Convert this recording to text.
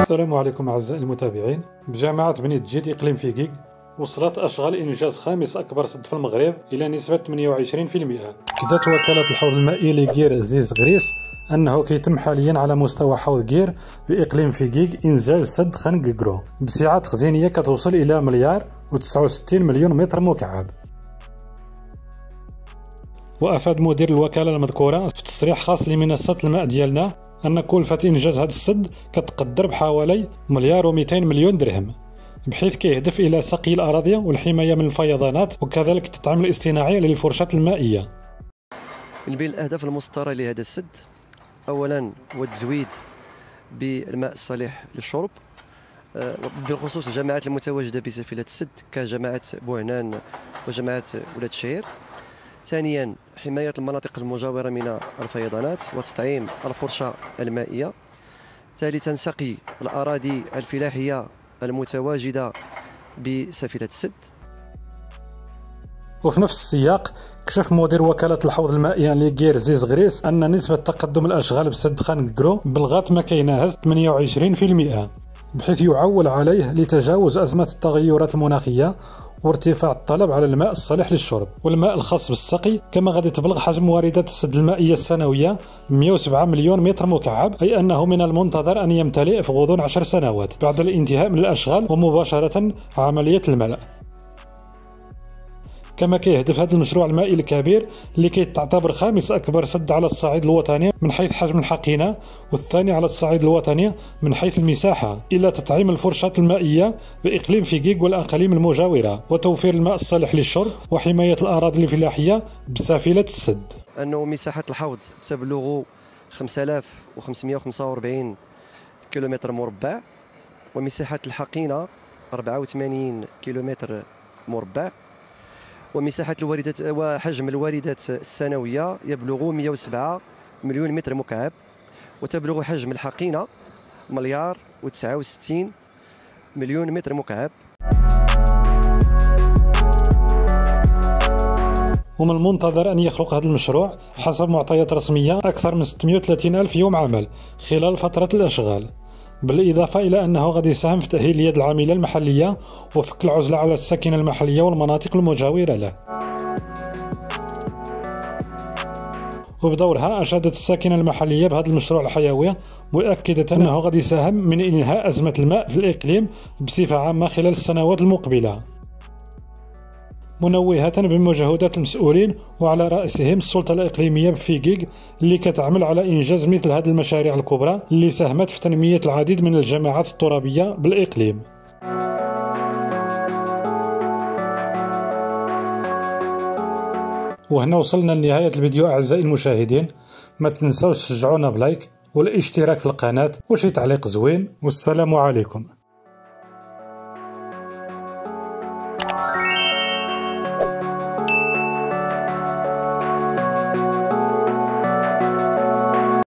السلام عليكم أعزائي المتابعين. بجامعة بني تجيد إقليم فيكيك وصلت أشغال إنجاز خامس أكبر سد في المغرب إلى نسبة 28%. كدت وكالة الحوض المائي لكير زيز غريس أنه كيتم حاليا على مستوى حوض كير في إقليم فيكيك إنجاز سد خنققرو بسعة تخزينية كتوصل إلى مليار و69 مليون متر مكعب. وأفاد مدير الوكالة المذكورة في تصريح خاص لمنصة الماء ديالنا أن كلفة إنجاز هذا السد كتقدر بحوالي مليار و200 مليون درهم، بحيث كيهدف إلى سقي الأراضي والحماية من الفيضانات وكذلك التطعيم الاصطناعي للفرشاة المائية. من بين الأهداف المسطرة لهذا السد أولا هو التزويد بالماء الصالح للشرب، بالخصوص الجماعات المتواجدة بسفينة السد كجماعة بوعنان وجماعة ولاد الشهير. ثانيا حماية المناطق المجاورة من الفيضانات وتطعيم الفرشة المائية. ثالثا سقي الأراضي الفلاحية المتواجدة بسفينة السد. وفي نفس السياق كشف مدير وكالة الحوض المائي لكير زيز غريس أن نسبة تقدم الأشغال بسد خنققرو بلغت ما كيناهز 28%، بحيث يعول عليه لتجاوز أزمة التغيرات المناخية وارتفاع الطلب على الماء الصالح للشرب والماء الخاص بالسقي. كما غادي تبلغ حجم واردات السد المائية السنوية 107 مليون متر مكعب، أي أنه من المنتظر أن يمتلئ في غضون 10 سنوات بعد الانتهاء من الأشغال ومباشرة عملية الملء. كما كيهدف هذا المشروع المائي الكبير اللي كيتعتبر خامس أكبر سد على الصعيد الوطني من حيث حجم الحقينة والثاني على الصعيد الوطني من حيث المساحة إلى تطعيم الفرشاة المائية بإقليم فيكيك والأقاليم المجاورة وتوفير الماء الصالح للشرب وحماية الأراضي الفلاحية بسافلة السد. أنه مساحة الحوض تبلغ 5545 كيلومتر مربع، ومساحة الحقينة 84 كيلومتر مربع، ومساحة الواردات وحجم الواردات السنوية يبلغ 107 مليون متر مكعب، وتبلغ حجم الحقينة مليار و69 مليون متر مكعب. ومن المنتظر أن يخلق هذا المشروع حسب معطيات رسمية أكثر من 630 ألف يوم عمل خلال فترة الأشغال، بالإضافة إلى أنه غادي يساهم في تأهيل يد العاملة المحلية وفك العزلة على الساكنة المحلية والمناطق المجاورة له. وبدورها أشادت الساكنة المحلية بهذا المشروع الحيوي، مؤكدة أنه غادي يساهم من إنهاء أزمة الماء في الإقليم بصفة عامة خلال السنوات المقبلة، منوهة بمجهودات المسؤولين وعلى رأسهم السلطة الإقليمية بفيكيك اللي كتعمل على إنجاز مثل هذه المشاريع الكبرى اللي ساهمت في تنمية العديد من الجماعات الترابية بالإقليم. وهنا وصلنا لنهاية الفيديو أعزائي المشاهدين. ما تنسوش تشجعونا بلايك والاشتراك في القناة وشي تعليق زوين، والسلام عليكم.